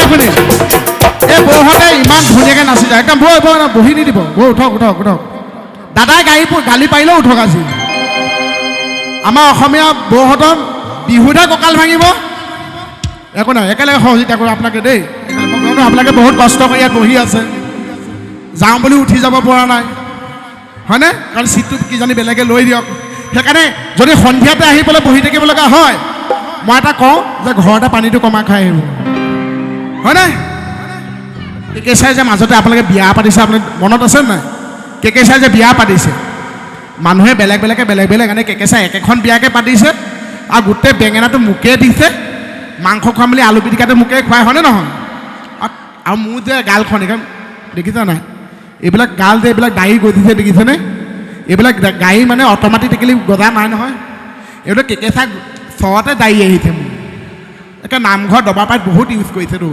এখনি এই বৌহঁতে ইমান ধুনীয়াকৈ নাচি যায় একদম বৌ বহি নিদিব বৌ উঠক দাদাই গালি পাৰিলেও উঠক আজি আমাৰ অসমীয়া বৌহঁতৰ বিহুতে কঁকাল ভাঙিব একো নাই একেলগে সহযোগিতা কৰোঁ আপোনালোকে দেই আপোনালোকে বহুত কষ্ট কৰি ইয়াত বহি আছে যাওঁ বুলি উঠি যাব পৰা নাই হয়নে কাৰণ চিটটো কিজানি বেলেগে লৈ দিয়ক সেইকাৰণে যদি সন্ধিয়াতে আহি পেলাই বহি থাকিব লগা হয় মই এটা কওঁ যে ঘৰতে পানীটো কমাই খাই আহিব হয়নে কেকেচাই যে মাজতে আপোনালোকে বিয়া পাতিছে আপোনাৰ মনত আছে নাই কেকেচাই যে বিয়া পাতিছে মানুহে বেলেগ এনে কেকেচাই একেখন বিয়াকে পাতিছে আৰু গোটেই বেঙেনাটো মোকে দিছে মাংস খুৱাম বুলি আলু পিটিকাটো মোকে খুৱাই হয়নে নহয় আৰু মোৰ যে গালখন এখন দেখিছা নাই এইবিলাক গাল যে এইবিলাক দাড়ি গজিছে দেখিছেনে এইবিলাক গাড়ী মানে অট'মেটিকেলি গজা নাই নহয় এইবিলাক কেকেচা চৰতে দাড়ি আহিছে মোৰ একে নামঘৰ দবাপাত বহুত ইউজ কৰিছেতো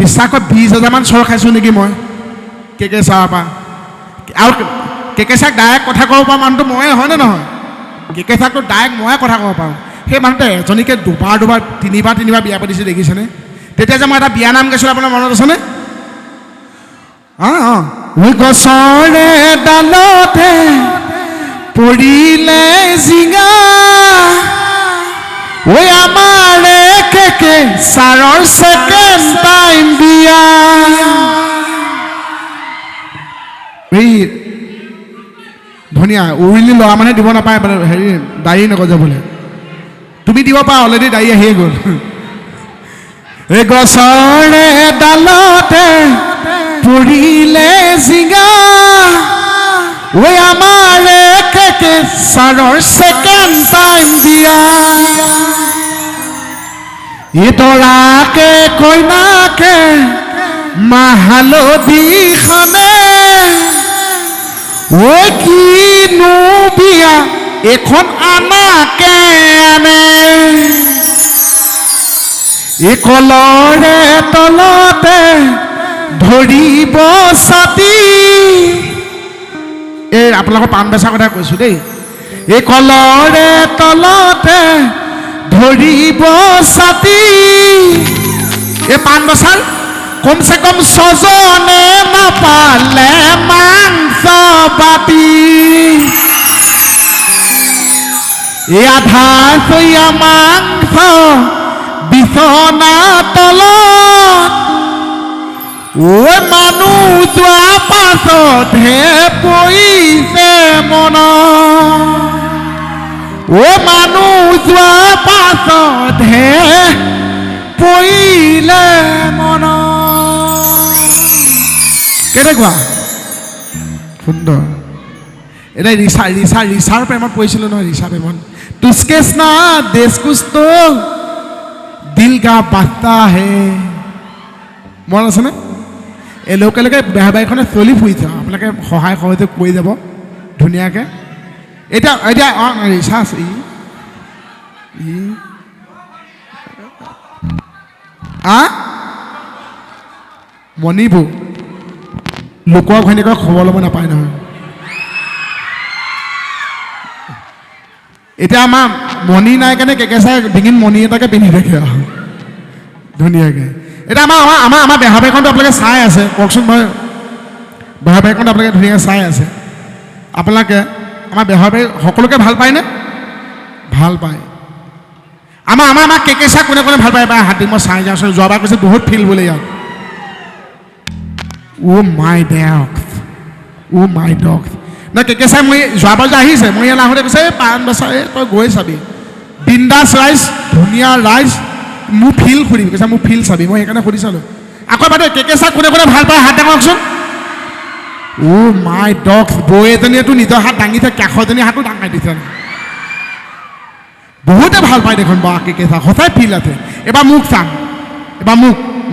বিশ্বাসত 20,000 মান চৰ খাইছোঁ নেকি মই কেকেচাৰ পৰা আৰু কেকেচাক ডাইৰেক্ট কথা ক'ব পৰা মানুহটো ময়ে হয়নে নহয় কেকেচাকটো ডাইৰেক্ট ময়ে কথা ক'ব পাৰোঁ সেই মানুহটোৱে এজনীকে দুবাৰ তিনিবাৰ বিয়া পাতিছে দেখিছেনে তেতিয়া যে মই এটা বিয়া নাম গাইছিলোঁ আপোনাৰ মনত আছেনে গছৰে ডালতে পৰিলে জিঙা ঐ আমাৰে কেকেচাৰৰ ছেকেণ্ড টাইম বিয়া এই ধুনীয়া উৰিলি ল'ৰা মানে দিব নাপায় হেৰি দাড়ি নগজে বোলে তুমি দিব পাৰা অলৰেডি দাড়ি আহিয়ে গ'ল এই গছৰে ডালতে পৰিলে জিঙা ঐ আমাৰে কেকেচাৰৰ ছেকেণ্ড টাইম বিয়া ইতৰাকে কইনাকে মাহালধি খানে ঐ কিনো বিয়া এখন আনাকে আনে এই কলৰে তলতে ধৰিব ছাতি এই আপোনালোকৰ পাণ বেচা কথা কৈছোঁ দেই এই কলৰে তলতে ধৰিব ছাতি এই পাণ বছাৰ কমচে কম 6জনে নাপালে মাংস বাতি এই আধা চৈয়া মাংস বিছনা তলত ঐ মানুহ যোৱা পাছতহে পৰিছে মনত ঐ মানুহ যোৱা পাছতহে পৰিলে মনত কেনেকুৱা সুন্দৰ এতিয়া ৰিচাৰ প্ৰেমত পৰিছিলোঁ নহয় ৰিচা প্ৰেমত তুস্কে স্না দেশ কুছ তো দিল কা বাস্তা হে মনত আছেনে এই লোকেলকে বেহা বাইকখনে চলি ফুৰিছে আপোনালোকে সহায় সহযোগ কৰি যাব ধুনীয়াকৈ এতিয়া অঁ ৰিচা আছে মণিবু লোকৰ ঘৈণীয়েকৰ খবৰ ল'ব নাপায় নহয় এতিয়া আমাৰ মণি নাই কাৰণে কেকেচাই ডিঙিত মণি এটাকে পিন্ধি থাকে আৰু ধুনীয়াকৈ এতিয়া আমাৰ বেহা বাইকখনটো আপোনালোকে চাই আছে কওকচোন মই বেহা বাইকখনটো আপোনালোকে ধুনীয়াকৈ চাই আছে আপোনালোকে আমাৰ বেহা বাই সকলোকে ভাল পায়নে ভাল পায় আমাৰ কেকেচা কোনে ভাল পায় এবাৰ হাতী মই চাই যাওঁচোন যোৱাবাৰ কৈছে বহুত ফিল বোলে ইয়াত মাই ডগছ নহয় কেকেচাই মই যোৱাবাৰ যে আহিছে মই ইয়াত আহোঁতে কৈছে এই পাণ বেচা তই গৈ চাবি বিন্দাছ ৰাইজ ধুনীয়া ৰাইজ মোৰ ফিল সুধিবি কৈছে মোৰ ফিল চাবি মই সেইকাৰণে সুধি চালোঁ আকৌ বাইদেউ কেকেচা কোনে ভাল পায় হাত দাঙকচোন মাই ডগছ বৌ এজনীয়েতো নিজৰ হাত দাঙি থাকে কাষজনী হাতো দাঙাই দিছে বহুতে ভাল পায় দেখোন বা কেকেচা সঁচাই ফিল আছে এবাৰ মোক চাম এবাৰ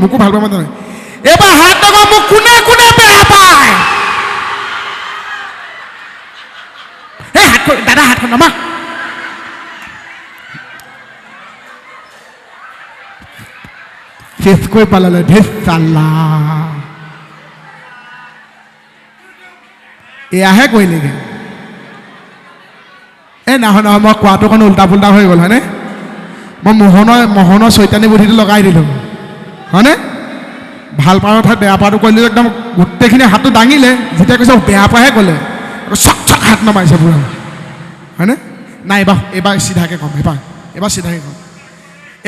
মোকো ভাল পাব নহয় এবাৰ হাত দাঙক মোক কোনে বেয়া পায় এই দাদা হাতখন নমা চেচ কৰি পেলালে ধেচ চাল্লা এয়াহে কৰিলেগৈ এই নহয় মই কোৱাটো অকণ উল্টা পুল্টা হৈ গ'ল হয়নে মই মোহনৰ চৈতানী বুদ্ধিটো লগাই দিলোঁ হয়নে ভাল পাওঁ ঠাইত বেয়া পাওঁটো কৰিলে একদম গোটেইখিনি হাতটো দাঙিলে যেতিয়া কৈছে বেয়া পাহে ক'লে চক চক হাত নমাইছে পুৰা হয়নে নাই এইবাৰ চিধাকৈ ক'ম এইবাৰ চিধাকৈ ক'ম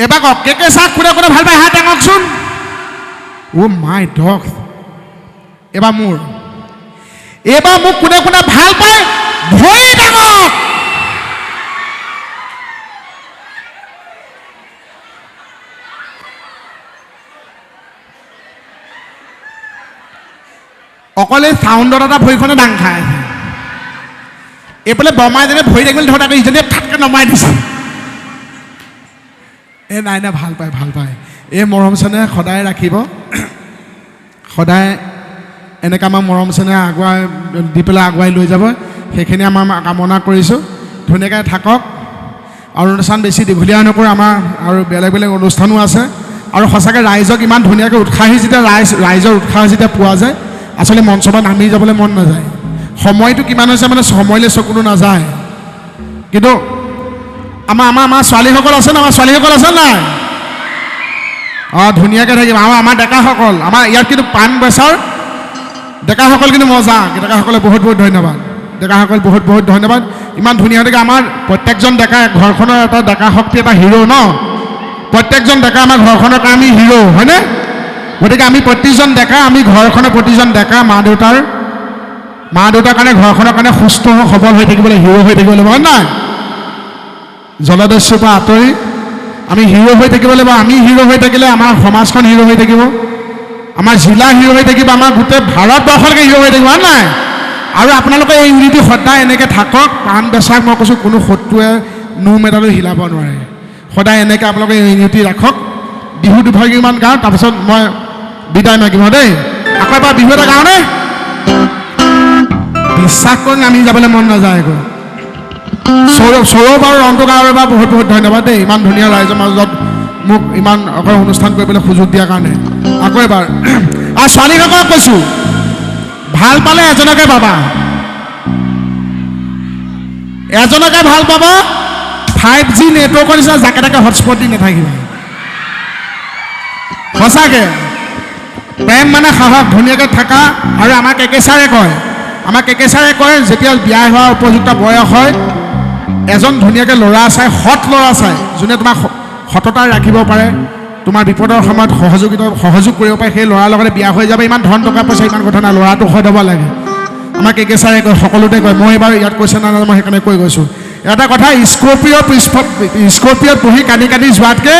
এইবাৰ কওক কে চাক কোনে কোনে ভাল পায় হাত দাঙকচোন অ' মাই ডগ এইবাৰ মোক কোনে কোনে ভাল পায় ভৰি দাঙক অকলে চাউণ্ডত এটা ভৰিখনে দাং খাই আছে এইফালে বৰমাইজনে ভৰি দাঙিবলৈ ধৰক আকৌ ইজনীয়ে ঠাটকৈ নমাই দিছে নাই ভাল পায় এই মৰম চেনেহ সদায় ৰাখিব সদায় এনেকৈ আমাৰ মৰম চেনেহ আগুৱাই দি পেলাই আগুৱাই লৈ যাব সেইখিনি আমাৰ কামনা কৰিছোঁ ধুনীয়াকৈ থাকক আৰু অনুষ্ঠান বেছি দীঘলীয়া নকৰোঁ আমাৰ আৰু বেলেগ বেলেগ অনুষ্ঠানো আছে আৰু সঁচাকৈ ৰাইজক ইমান ধুনীয়াকৈ উৎসাহী যেতিয়া ৰাইজৰ উৎসাহ যেতিয়া পোৱা যায় আচলতে মঞ্চত নামি যাবলৈ মন নাযায় সময়টো কিমান হৈছে মানে সময়লৈ চকুটো নাযায় কিন্তু আমাৰ ছোৱালীসকল আছে নাই আমাৰ ছোৱালীসকল আছে নাই অঁ ধুনীয়াকৈ থাকিম আমাৰ ডেকাসকল আমাৰ ইয়াত কিন্তু পাণ বেচাৰ ডেকাসকল কিন্তু মজা ডেকাসকলে বহুত বহুত ধন্যবাদ ডেকাসকল বহুত বহুত ধন্যবাদ ইমান ধুনীয়াকৈ আমাৰ প্ৰত্যেকজন ডেকা ঘৰখনৰ এটা ডেকা শক্তি এটা হিৰো ন প্ৰত্যেকজন ডেকা আমাৰ ঘৰখনৰ কাৰণে আমি হিৰো হয়নে গতিকে আমি প্ৰতিজন ডেকা আমি ঘৰখনৰ প্ৰতিজন ডেকা মা দেউতাৰ কাৰণে ঘৰখনৰ কাৰণে সুস্থ সবল হৈ থাকিবলৈ হিৰো হৈ থাকিব লাগিব হয় নাই জলদস্যুৰ পৰা আঁতৰি আমি হিৰো হৈ থাকিব লাগিব আমি হিৰো হৈ থাকিলে আমাৰ সমাজখন হিৰো হৈ থাকিব আমাৰ জিলা হিৰো হৈ থাকিব আমাৰ গোটেই ভাৰতবৰ্ষলৈকে হিৰো হৈ থাকিব হয় নাই আৰু আপোনালোকে এই ইউনিটি সদায় এনেকৈ থাকক পাণ বেচাক মই কৈছোঁ কোনো শত্ৰুৱে নোম এডালো হিলাব নোৱাৰে সদায় এনেকৈ আপোনালোকে ইউনিটি ৰাখক বিহু দুভাগীমান গাওঁ তাৰপিছত মই বিদায় মাগিম দেই আকৌ এবাৰ বিহু এটা গাঁওনে বিশ্বাস কৰি নামি যাবলৈ মন নাযায় আকৌ সৌৰভ আৰু ৰন্তু গাঁৱৰ এবাৰ বহুত বহুত ধন্যবাদ দেই ইমান ধুনীয়া ৰাইজৰ মাজত মোক ইমান অকল অনুষ্ঠান কৰিবলৈ সুযোগ দিয়াৰ কাৰণে আকৌ এবাৰ আৰু ছোৱালীসকলক কৈছোঁ ভাল পালে এজনকে পাবা ভাল পাবা 5G নেটৱৰ্কৰ নিচিনা জাকে তাকে হটস্পট দি নাথাকিবা সঁচাকৈ প্ৰেম মানে সাহস ধুনীয়াকৈ থাকা আৰু আমাৰ কেকে ছাৰে কয় যেতিয়া বিয়া হোৱাৰ উপযুক্ত বয়স হয় এজন ধুনীয়াকৈ ল'ৰা চাই সৎ ল'ৰা চাই যোনে তোমাক সততা ৰাখিব পাৰে তোমাৰ বিপদৰ সময়ত সহযোগ কৰিব পাৰে সেই ল'ৰাৰ লগতে বিয়া হৈ যাব ইমান ধন টকা পইচা ইমান কথা নাই ল'ৰাটো সৎ হ'ব লাগে আমাৰ কেকে ছাৰে কয় সকলোতে কয় মই এইবাৰ ইয়াত কৈছে না মই সেইকাৰণে কৈ গৈছোঁ এটা কথা স্কৰ্পিঅ'ত বহি কান্দি যোৱাতকৈ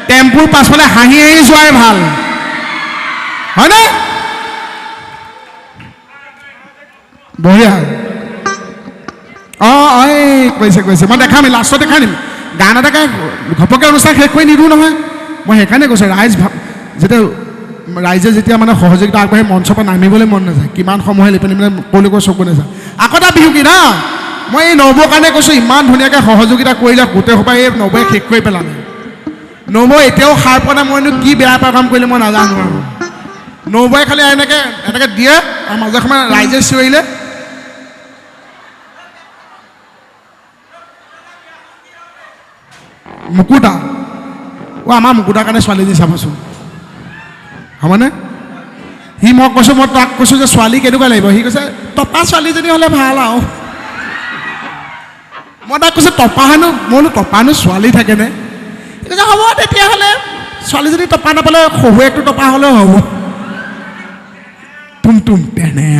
টেম্পুৰ পাছফালে হাঁহি যোৱাই ভাল হয়নে বঢ়িয়া এই কৈছে মই দেখাম লাষ্টত দেখাই দিম গান এটাকে ঘপককৈ অনুষ্ঠান শেষ কৰি নিদিওঁ নহয় মই সেইকাৰণে কৈছোঁ ৰাইজে যেতিয়া মানে সহযোগিতা আগবাঢ়ি মঞ্চৰ পৰা নামিবলৈ মন নাযায় কিমান সময় লিপি মানে ক'লৈকো চকু নাযায় আকৌ এটা বিহু কি না মই এই নবৌৰ কাৰণে কৈছোঁ ইমান ধুনীয়াকৈ সহযোগিতা কৰিলে গোটেই সোপাই এই নবৌৱে শেষ কৰি পেলালে নবৌ এতিয়াও সাৰ পোৱা নাই মইনো কি বেয়া পাই কাম কৰিলে মই নাজানো আৰু নবৌৱে খালি এনেকৈ দিয়ে আৰু মাজে সময়ে ৰাইজে চিঞৰিলে মুকুতা আমাৰ মুকুতাৰ কাৰণে ছোৱালীজনী চাবচোন হ'বনে সি মই তাক কৈছোঁ যে ছোৱালী কেনেকুৱা লাগিব সি কৈছে টপা ছোৱালীজনী হ'লে ভাল আৰু মই তাক কৈছোঁ টপানো মই বোলো টপানো ছোৱালী থাকেনে সি কৈছে হ'ব তেতিয়াহ'লে ছোৱালীজনী টপা নাপালে শহুৱেকটো টপা হ'লেও হ'ব তুম তেনে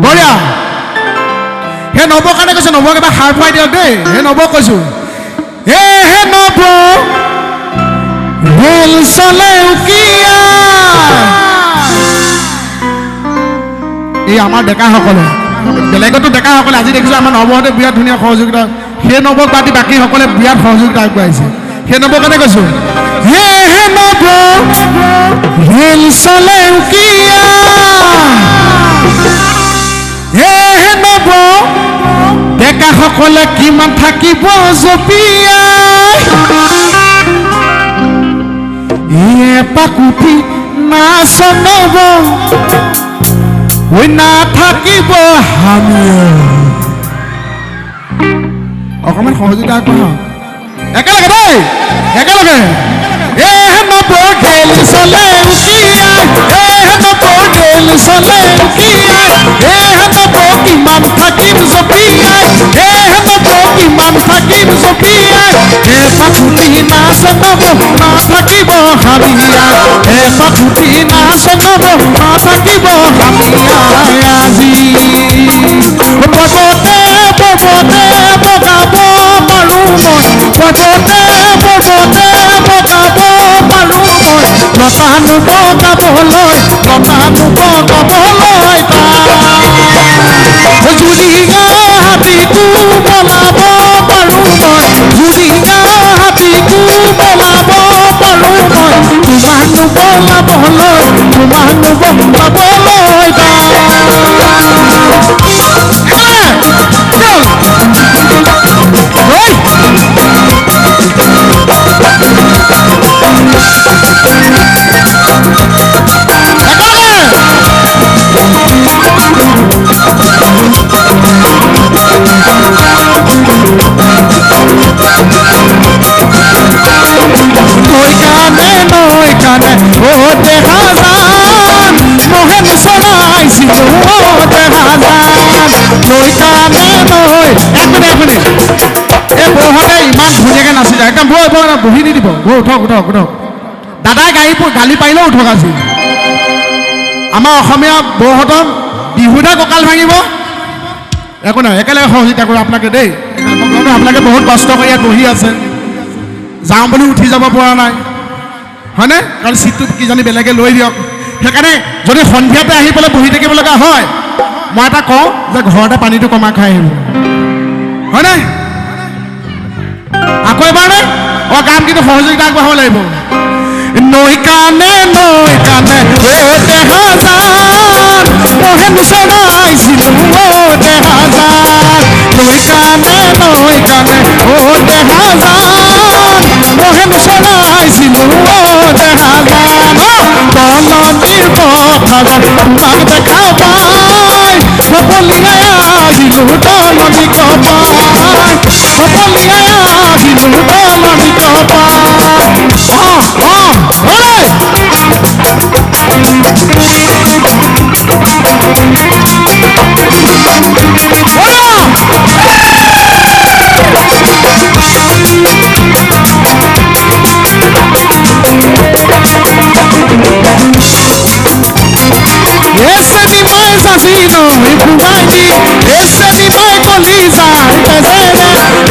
বঢ়িয়া সেই নবৌৰ কাৰণে কৈছোঁ নবৌক এবাৰ সাৰ খুৱাই দিয়ক দেই সেই নবৌক কৈছোঁ হে নবৌ ৰেল চলে উকিয়া এই আমাৰ ডেকাসকলে বেলেগতো ডেকাসকলে আজি দেখিছোঁ আমাৰ নবৌহঁতে বিৰাট ধুনীয়া সহযোগিতা সেই নবৌক বাদ দি বাকীসকলে বিৰাট সহযোগিতা আগবঢ়াইছে সেই নবৌৰ কাৰণে কৈছোঁ হে নবৌ ৰেল চলে উকিয়া হে নবৌ ডেকাসকলে কিমান থাকিব জপিয়াই পাকুটি নাচ নব নাথাকিব হামি অকণমান সহযোগিতা আগবঢ়াওক একেলগে দেই একেলগে নবগেল চলে উকিয়াই নবগেল চলে উকিয়াই নব কিমান থাকিম জপিয়াই নব কিমান থাকিম জপিয়াই পাখুতি নাচ নব নাথাকিব হাবিয়াই পাখুতি নাচ নব নাথাকিব হাবিয়াই আজি পৰ্বতে পৰ্বতে বগাব পাৰো মই পৰ্বতে পৰ্বতে বগাব পাৰো মই লতানো বগাবলৈ জুৰিঙা হাতীকো বলাব পাৰো মই জুৰিঙা হাতীকো বলাব পাৰো মই তোমাকো বলাবলৈ একদম বহি নিদিব উঠক দাদাই গালি পাৰিলেও উঠক আজি আমাৰ অসমীয়া বৌহঁতক বিহুতে কঁকাল ভাঙিব একো নাই একেলগে সহযোগিতা কৰোঁ আপোনালোকে দেই আপোনালোকে বহুত কষ্ট কৰি ইয়াত বহি আছে যাওঁ বুলি উঠি যাব পৰা নাই হয়নে কাৰণ চিটটো কিজানি বেলেগে লৈ দিয়ক সেইকাৰণে যদি সন্ধিয়াতে আহি পেলাই বহি থাকিব লগা হয় মই এটা কওঁ যে ঘৰতে পানীটো কমাই খাই আহিব হয়নে আকৌ এবাৰ নে কাম কিন্তু সহযোগিতা আগবঢ়াব লাগিব নৈ কাণে ও দেহাজান মহেন চৰাইছিলো ও দেহাজান নৈ কাণে ও দেহাজান মহেন চৰাইছিলো ও দেহাজান তলনিৰ পথাৰত তোমাক দেখা পাই সপলিয়াই আহিলো তলনি কপাই সপলিয়াই আহিলো তলনি কপাই esse animal assassino e fugaiti esse animal colisa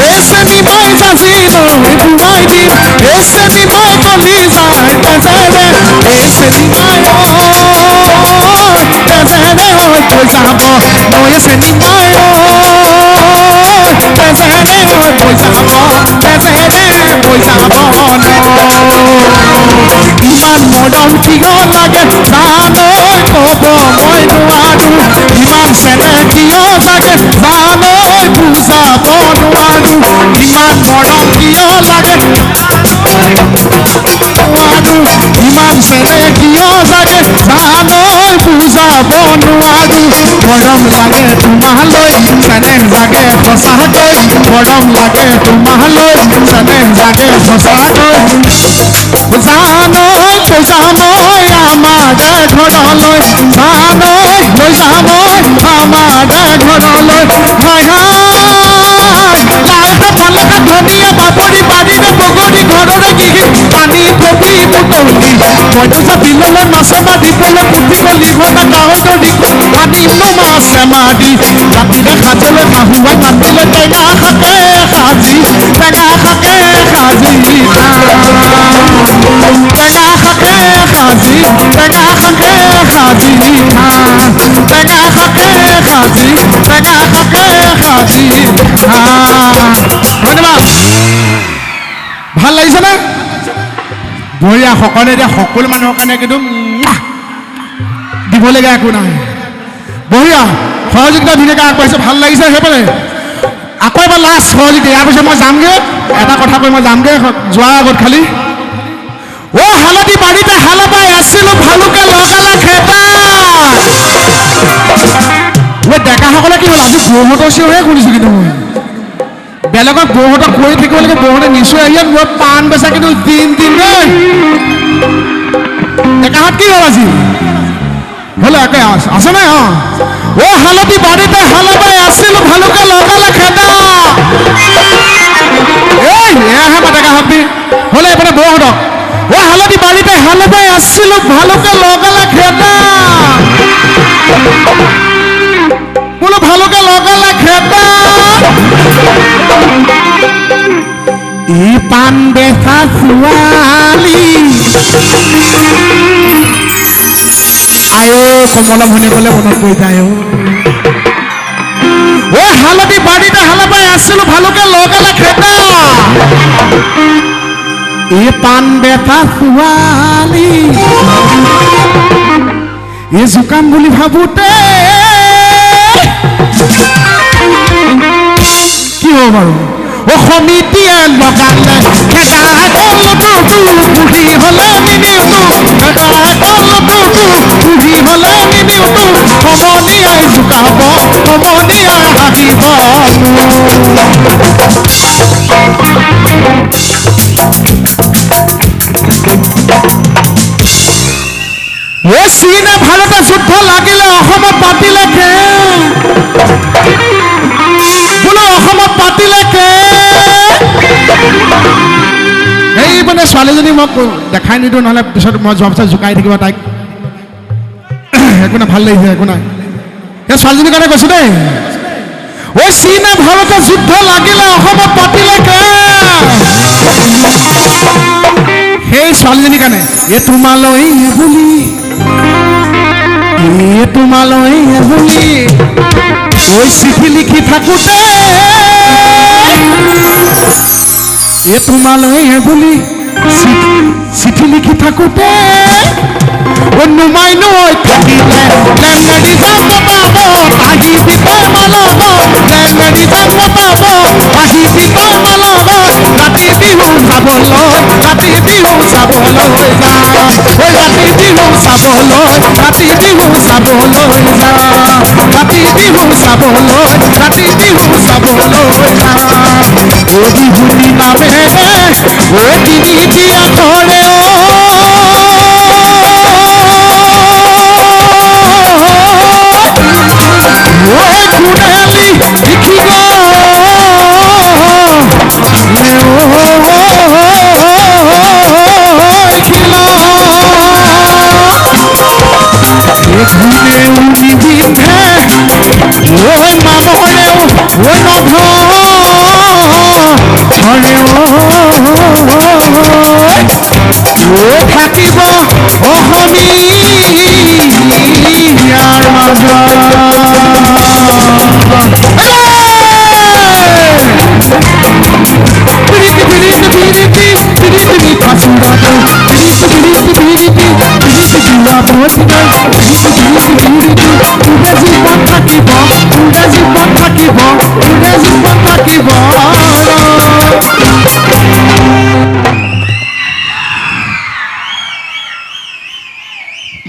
esse animal assassino e fugaiti esse animal colisa esse animal ইমান মৰম কিয় লাগে জানৈ ক'ব মই নোৱাৰো ইমান চেনেহ কিয় লাগে জানৈ বুজাব নোৱাৰো ইমান মৰম কিয় লাগে নোৱাৰো ইমান চেনেহ কিয় লাগে জানৈ বুজাব নোৱাৰো মৰম লাগে তোমালৈ চেনেহ লাগে সঁচাকৈ মৰম লাগে তোমালৈ চেনেহ লাগে সঁচাকৈ জানৈ পূজামৈ আমাৰ ঘৰলৈ জানৈ পূজামৈ আমাৰ ঘৰলৈ ভালকা ধনিয়া বাবৰি বাৰীৰে বগৰী ঘৰৰে গিহি পানী কবি বুটলি মইতো যে বিললৈ মাছে মাৰিবলৈ পুঠিবলৈ ঘটা গাঁৱতো দিকো আনিলো মাছে মাৰি ৰাতিৰে সাজলৈ শাহুৱাই মাতিলে টেঙা শাকে সাজি টেঙা শাকে সাজি টেঙা শাকে সাজি টেঙা শাকে সাজি টেঙা শাকে সাজি টেঙা শাকে সাজি ধন্যবাদ ভাল লাগিছে নে বঢ়িয়া সকলোৱে এতিয়া সকলো মানুহৰ কাৰণে কিন্তু দিবলগীয়া একো নাই বঢ়িয়া সহযোগিতা ধুনীয়াকৈ আগবাঢ়িছে ভাল লাগিছে সেইফালে আকৌ এবাৰ লাষ্ট সহযোগিতা ইয়াৰ পিছত মই যামগৈ এটা কথা কৈ মই যামগৈ যোৱাৰ আগত খালি ও হালধি বাড়িতে হালা পাই আসছিল ভালুকে লগালে খেতা ও ডেকাসকলে কি হ'ল আজি বৌহঁতৰ চিঞৰহে শুনিছোঁ কিন্তু মই বেলেগক বৌহঁতক কৈ থাকিব লাগে, বৌহঁতে নিশ্চয় আহি মই পাণ বেচা কিন্তু দিন দেই একাহাত কি হ'ল আজি হ'লে একে আছে নাই অ হালধি বাৰীতে হাল বাই আছিলো ভালুকে লগালে খেদা এয়াহে মাতেকা হাবি হ'লে এইপিনে বৌহঁতক অ হালধি বাৰীতে হাল বাই আছিলো ভালুকে লগালে খেদা বোলো ভালুকে লগালে খেদা ই পাণ বেচা ছোৱালী আয়ো কমলা ভনীয়েকলে মনত পৰি যায় অ হালধি বাৰীতে হাল বাই আছিলো ভালুকে লগালে খেদা এই পাণ বেচা ছোৱালী এই জোকাম বুলি ভাবোতে কি হ'ব বাৰু ও সমিতিয়ে লগালে খেদা বুঢ়ী হলে নিনিউতো খেদা বুঢ়ী হলে নিনিউতো সমনীয়াই জোকাব সমনীয়াই হাঁহিব ও চীনে ভাৰতে যুদ্ধ লাগিলে অসমত পাতিলে বোলো অসমত পাতিলে এই মানে ছোৱালীজনী মোক দেখাই নিদিওঁ নহ'লে পিছত মই যোৱাৰ পিছত জোকাই থাকিব তাইক একো নাই ভাল লাগিছে একো নাই সেই ছোৱালীজনীৰ কাৰণে কৈছো দেই ঐ চীনে ভাৰতে যুদ্ধ লাগিলে অসমত পাতিলে সেই ছোৱালীজনীৰ কাৰণে এই তোমালৈ বুলি ঐ চিঠি লিখি থাকোঁতে এ তোমালৈ বুলি চিঠি লিখি থাকোঁতে নুমাই নৈ থাকিলে লেমেৰি যাম পাব আহিবি তই মালব লেমেৰি যাম পাব আহিবি তই মালব ৰাতি বিহু চাবলৈ ৰাতি বিহু চাবলৈ যাম ৰাতি বিহু চাবলৈ ৰাতি বিহু চাবলৈ যাম ৰাতি বিহু চাবলৈ ৰাতি বিহু চাবলৈ যাম ও বিহুতি নামেৰে ও তিনি দিয়া কৰে কুড়ালি লিখি ঘুৰে উনি বিধে ওই মামৰেও ওই নভ ও থাকিব অসমীয়াৰ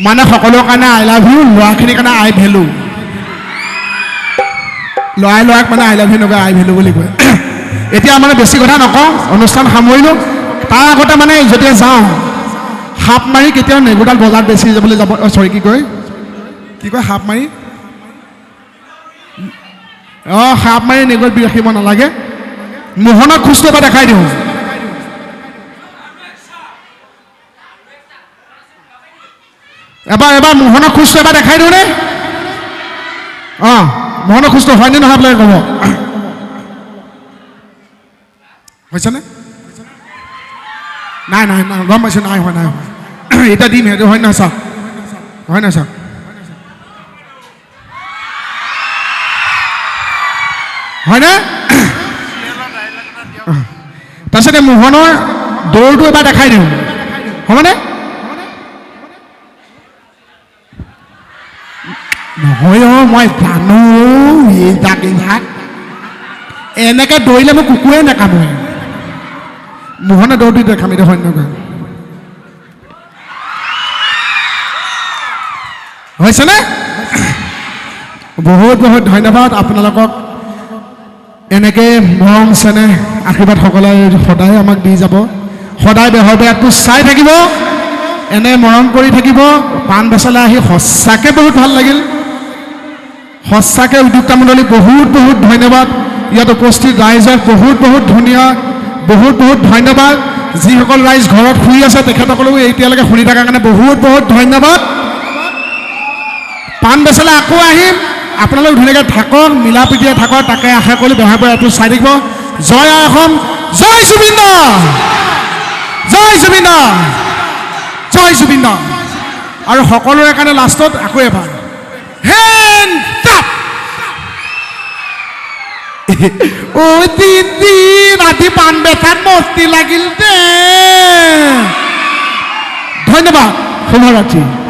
মানে সকলোৰ কাৰণে আই লাভ ইউ ল'ৰাখিনিৰ কাৰণে আই ভেলু ল'ৰাই ল'ৰাক মানে আই লাভ ইউ নকয় আই ভেলু বুলি কয় এতিয়া মানে বেছি কথা নকওঁ অনুষ্ঠান সামৰিলোঁ তাৰ আগতে মানে যেতিয়া যাওঁ সাপ মাৰি কেতিয়াও নেগুডাল বজাৰত বেছি যাবলৈ যাব চৰি কি কয় সাপ মাৰি সাপ মাৰি নেগুত ৰাখিব নালাগে মোহনক খোজটো এবাৰ দেখাই দিওঁ এবাৰ মোহনৰ খোজটো এবাৰ দেখাই দিওঁ নে মোহনৰ খোজটো হয়নে নহয় আপোনালোকে ক'ব হৈছেনে নাই নাই নাই গম পাইছোঁ নাই হয় নাই হয় এতিয়া দিম সেইটো হয় নহয় চাওক হয় নহয় চাওক হয়নে তাৰপিছতে মোহনৰ দৌৰটো এবাৰ দেখাই দিওঁ হ'বনে নহয় মই জানো এইজাক এনেকৈ দৌৰিলে মোক কুকুৰে নাকামোৰে মোহনে দৌৰটো দেখাম এতিয়া হয় নহয় হৈছেনে বহুত বহুত ধন্যবাদ আপোনালোকক এনেকৈ মৰম চেনেহ আশীৰ্বাদ সকলে সদায় আমাক দি যাব সদায় বেহৰবাৰীটো চাই থাকিব এনে মৰম কৰি থাকিব পাণ বেচালে আহি সঁচাকৈ বহুত ভাল লাগিল সঁচাকৈ উদ্যোক্তা মণ্ডলী বহুত বহুত ধন্যবাদ ইয়াত উপস্থিত ৰাইজক বহুত বহুত ধুনীয়া বহুত বহুত ধন্যবাদ যিসকল ৰাইজ ঘৰত শুই আছে তেখেতসকলেও এতিয়ালৈকে শুনি থকাৰ কাৰণে বহুত বহুত ধন্যবাদ পাণ বেচালে আকৌ আহিম আপোনালোক ধুনীয়াকৈ থাকক মিলা প্ৰীতিৰে থাকক তাকে আশা কৰি বেহৰবাৰীটো চাই থাকিব জয় আই অসম জয় জুবিন দা জয় জুবিন দা জয় জুবিন দা আৰু সকলোৰে কাৰণে লাষ্টত আকৌ এবাৰ হেণ্ড আপ ও দিদি ৰাতি পাণ বেচাত মস্তি লাগিল দে ধন্যবাদ শুভৰাত্ৰি